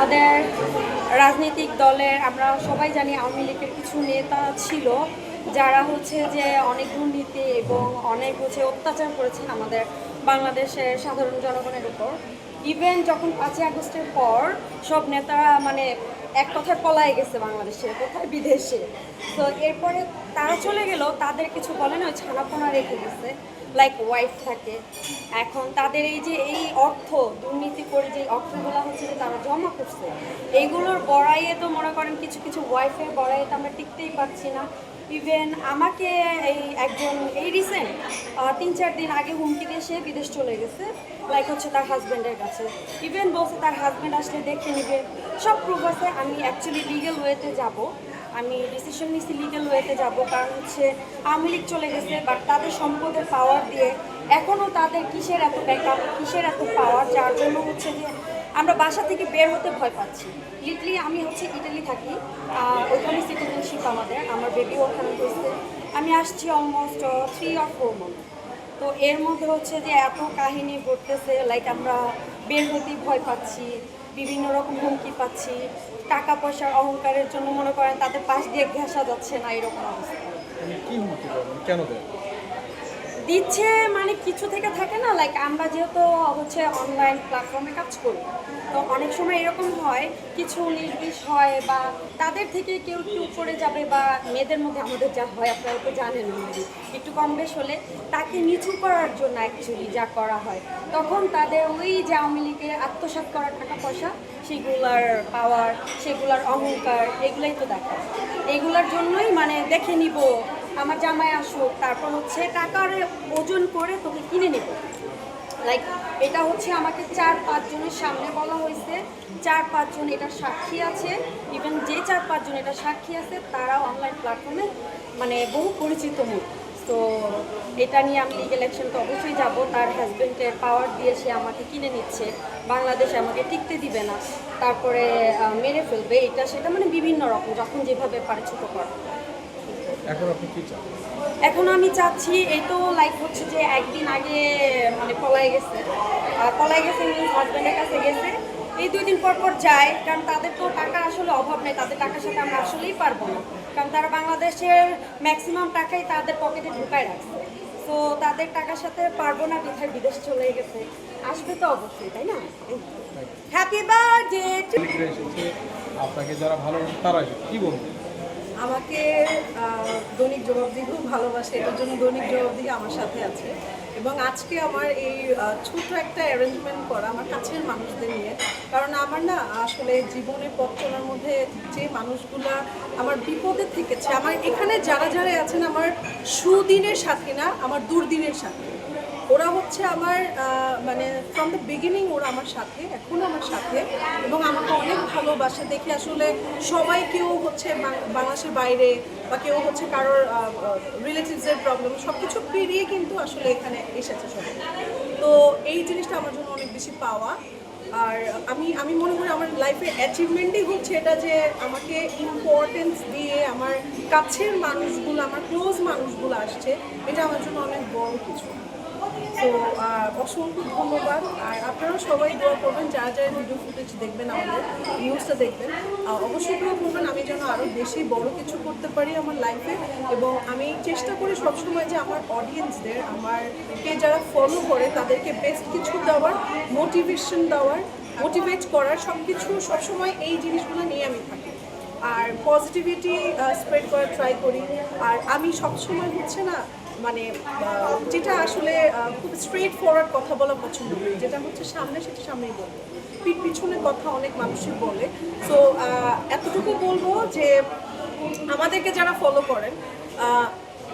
আমাদের রাজনৈতিক দলের আমরা সবাই জানি আওয়ামী লীগের কিছু নেতা ছিল যারা হচ্ছে যে অনেক দুর্নীতি এবং অনেক হচ্ছে অত্যাচার করেছেন আমাদের বাংলাদেশের সাধারণ জনগণের উপর। ইভেন যখন 5ই আগস্টের পর সব নেতারা মানে এক কথায় পলায় গেছে বাংলাদেশে, কোথায় বিদেশে। তো এরপরে তারা চলে গেল, তাদের কিছু বলে না, ওই ছানাপোনা রেখে গেছে, লাইক ওয়াইফ থাকে। এখন তাদের এই যে এই অর্থ দুর্নীতি করে যে অর্থগুলো হচ্ছে যে তারা জমা করছে, এইগুলোর বড়াইয়ে তো মনে করেন কিছু কিছু ওয়াইফের বড়াইয়ে তো আমরা টিকতেই পারছি না। ইভেন আমাকে একজন এই রিসেন্ট 3-4 দিন আগে হুমকি দিয়ে সে বিদেশ চলে গেছে, লাইক হচ্ছে তার হাজব্যান্ডের কাছে। ইভেন বলছে তার হাজব্যান্ড আসলে দেখে নিবে, সব প্রুফ আছে। আমি অ্যাকচুয়ালি লিগেল ওয়েতে যাব, আমি ডিসিশন নিচ্ছি লিগেল ওয়েতে যাব, কারণ হচ্ছে আওয়ামী লীগ চলে গেছে বাট তাদের সম্পদের পাওয়ার দিয়ে এখনও তাদের কিসের এত ব্যাকআপ, কিসের এত পাওয়ার, যার জন্য হচ্ছে যে আমরা বাসা থেকে বের হতে ভয় পাচ্ছি। লিটলি আমি হচ্ছে ইটালি থাকি, ওইখানে সিটিজেনশিপ আমার বেবিও ওখানে হয়েছে। আমি আসছি অলমোস্ট 3 or 4 মান্থ। তো এর মধ্যে হচ্ছে যে এত কাহিনী ঘটতেছে, লাইক আমরা বের হতেই ভয় পাচ্ছি, বিভিন্ন রকম হুমকি পাচ্ছি, টাকা পয়সার অহংকারের জন্য মনে করেন তাদের পাশ দিয়ে ঘেঁষা যাচ্ছে না, এরকম অবস্থা। কি হুমকি দেবেন, কেন দেয়? দিচ্ছে মানে কিছু থেকে থাকে না, লাইক আমরা যেহেতু হচ্ছে অনলাইন প্ল্যাটফর্মে কাজ করি, তো অনেক সময় এরকম হয় কিছু নির্বিষ হয় বা তাদের থেকে কেউ একটু উপরে যাবে, বা মেয়েদের মধ্যে আমাদের যা হয় আপনারা তো জানেন, একটু কম বেশ হলে তাকে নিচু করার জন্য অ্যাকচুয়ালি যা করা হয়, তখন তাদের ওই যে আওয়ামী লীগের আত্মসাৎ করা টাকা পয়সা, সেগুলার পাওয়ার, সেগুলার অহংকার, এগুলাই তো দেখায়। এগুলার জন্যই মানে দেখে নিব, আমার জামাই আসুক, তারপর হচ্ছে টাকার ওজন করে তোকে কিনে নেব। লাইক এটা হচ্ছে আমাকে 4-5 জনের সামনে বলা হয়েছে, 4-5 জন এটা সাক্ষী আছে। ইভেন যে 4-5 জন এটা সাক্ষী আছে তারাও অনলাইন প্ল্যাটফর্মে মানে বহু পরিচিত মুখ। তো এটা নিয়ে আমি লিগেল অ্যাকশন তো অবশ্যই যাব। তার হাজব্যান্ডের পাওয়ার দিয়ে সে আমাকে কিনে নিচ্ছে, বাংলাদেশে আমাকে টিকতে দিবে না, তারপরে মেরে ফেলবে, এটা সেটা মানে বিভিন্ন রকম, যখন যেভাবে পারে ছোটো করা। এখন আপনি কি চান? এখন আমি চাচ্ছি, এই তো লাইক হচ্ছে যে একদিন আগে মানে পলাই গেছে, মিনস হাজব্যান্ডের কাছে গেছে, এই 2 দিন পর পর যায়, কারণ তাদের তো টাকার আসলে অভাব নেই, তাদের টাকার সাথে আমরা আসলেই পারবো না, কারণ তারা বাংলাদেশের ম্যাক্সিমাম টাকাই তাদের পকেটে ঢুকায় রাখছে। তো তাদের টাকার সাথে পারবো না, বিধায় বিদেশ চলে গেছে, আসবে তো অবশ্যই, তাই না? Happy birthday. এসেছে আপনাকে যারা ভালোবাসে তারা এসেছে, কি বলবেন? আমাকে দৈনিক জবাবদিহি খুব ভালোবাসে, এটার জন্য দৈনিক জবাবদিহি আমার সাথে আছে। এবং আজকে আমার এই ছোট একটা অ্যারেঞ্জমেন্ট করা আমার কাছের মানুষদের নিয়ে, কারণ আমার না আসলে জীবনে পথ চলার মধ্যে যে মানুষগুলা আমার বিপদে থেকেছে, আমার এখানে যারা যারা আছেন আমার সুদিনের সাথী না, আমার দুর্দিনের সাথী। ওরা হচ্ছে আমার মানে ফ্রম দ্য বিগিনিং ওরা আমার সাথে, এখনও আমার সাথে, এবং আমাকে অনেক ভালোবাসে দেখে আসলে সবাই, কেউ হচ্ছে বাংলাদেশের বাইরে বা কেউ হচ্ছে কারোর রিলেটিভসের প্রবলেম সব কিছু পেরিয়ে কিন্তু আসলে এখানে এসেছে সবাই। তো এই জিনিসটা আমার জন্য অনেক বেশি পাওয়া। আর আমি মনে করি আমার লাইফের অ্যাচিভমেন্টই হচ্ছে এটা, যে আমাকে ইম্পর্টেন্স দিয়ে আমার কাছের মানুষগুলো, আমার ক্লোজ মানুষগুলো আসছে, এটা আমার জন্য অনেক বড় কিছু। তো অসংখ্য ধন্যবাদ। আর আপনারা সবাই দোয়া করবেন, যারা যারা ভিডিও ফুটেজ দেখবেন, আমাদের নিউজটা দেখবেন, অবশ্যই দোয়া করবেন আমি যেন আরও বেশি বড় কিছু করতে পারি আমার লাইফে। এবং আমি চেষ্টা করি সবসময় যে আমার অডিয়েন্সদের, আমারকে যারা ফলো করে তাদেরকে বেস্ট কিছু দেওয়ার, মোটিভেশন দেওয়ার, মোটিভেট করার, সব কিছু সবসময় এই জিনিসগুলো নিয়ে আমি থাকি। আর পজিটিভিটি স্প্রেড করার ট্রাই করি। আর আমি সবসময় হচ্ছে না মানে যেটা আসলে খুব স্ট্রেট ফরওয়ার্ড কথা বলা পছন্দ করি, যেটা হচ্ছে সামনে সেটা সামনেই বলবো, পিঠ পিছনে কথা অনেক মানুষই বলে। সো এতটুকু বলবো যে আমাদেরকে যারা ফলো করেন,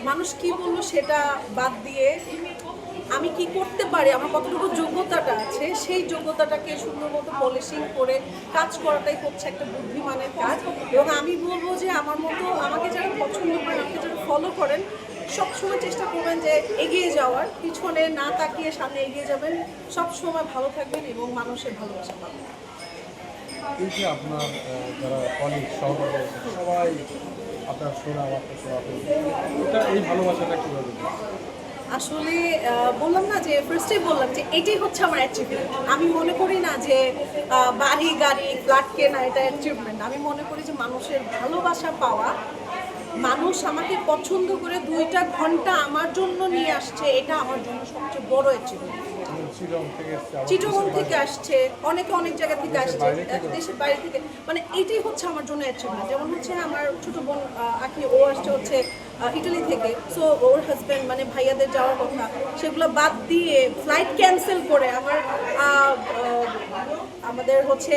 মানুষ কি বললো সেটা বাদ দিয়ে আমি কি করতে পারি, আমার কতটুকু যোগ্যতাটা আছে, সেই যোগ্যতাটাকে সুন্দর মতো পলিশিং করে কাজ করাটাই হচ্ছে একটা বুদ্ধিমানের কাজ। এবং আমি বলবো যে আমার মতো আমাকে যারা পছন্দ করেন, আমাকে যারা ফলো করেন, সবসময় চেষ্টা করবেন যে এগিয়ে যাওয়ার, পিছনে না তাকিয়ে সামনে এগিয়ে যাবেন, সব সময় ভালো থাকবেন এবং মানুষের ভালোবাসা পাবেন। এই যে আপনার যারা কলিগ সহকর্মী সবাই আপনার শোনা, আপনার শোনা, এটা এই ভালোবাসাটা কীভাবে? আসলে বললাম না যে ফার্স্টেই বললাম যে এটাই হচ্ছে আমার অ্যাচিভমেন্ট। আমি মনে করি না যে বাড়ি গাড়ি ফ্ল্যাট কেনা এটা অ্যাচিভমেন্ট। আমি মনে করি যে মানুষের ভালোবাসা পাওয়া, মানুষ আমাকে পছন্দ করে 2টা ঘন্টা আমার জন্য নিয়ে আসছে, এটা আমার জন্য সবচেয়ে বড় অ্যাচিভমেন্ট। চিটং থেকে এসছে, আবার চিটগং দেশের থেকে বাইরে। আসছে, অনেকে অনেক জায়গা থেকে আসছে, বাইরে থেকেও? দেশের বাইরে থেকে, মানে এইটাই হচ্ছে আমার জন্য অ্যাচিভমেন্ট। যেমন হচ্ছে আমার ছোট বোন আখি, ও আসছে হচ্ছে ইটালি থেকে। সো ওর হাজব্যান্ড মানে ভাইয়াদের যাওয়ার কথা, সেগুলো বাদ দিয়ে ফ্লাইট ক্যান্সেল করে আমাদের হচ্ছে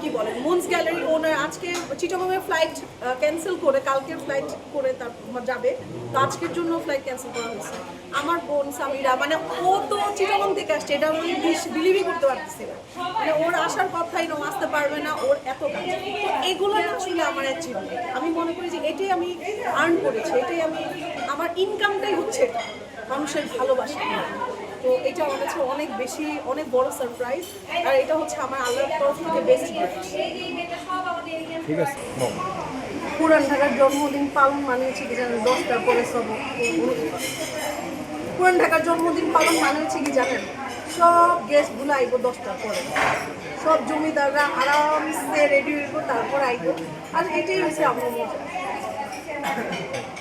কি বলে মুনস গ্যালারি ওনার আজকে চিটাগংয়ের ফ্লাইট ক্যান্সেল করে কালকের ফ্লাইট করে তারপর যাবে, তো আজকের জন্য ফ্লাইট ক্যান্সেল করা হয়েছে। আমার বোন সামিরা, মানে ও তো চিটাগং থেকে আসছে, এটা আমি বিলিভই করতে পারতেছি না, মানে ওর আসার কথাই না, ও আসতে পারবে না, ওর এত কাজ। তো এগুলো না আসলে আমার অ্যাচিভমেন্ট। আমি মনে করি যে এটাই আমি আর্ন করেছি, এটাই আমি, আমার ইনকামটাই হচ্ছে এটা, মানুষের ভালোবাসা। তো এটা আমার কাছে অনেক বেশি, অনেক বড় সারপ্রাইজ, আর এটা হচ্ছে আমার আল্লাহর তরফ থেকে বেস্ট গিফট। ঠিক আছে, নাও। পুরান ঢাকার জন্মদিন পালন মানে হচ্ছে কি জানেন, 10টার পরে সব পুরান ঢাকার জন্মদিন পালন মানে হচ্ছে কি জানেন, সব গেস্টগুলো আইব 10টার পরে, সব জমিদাররা আরামসে রেডি হইব, তারপর আইব, আর এটাই হচ্ছে আমার মজা।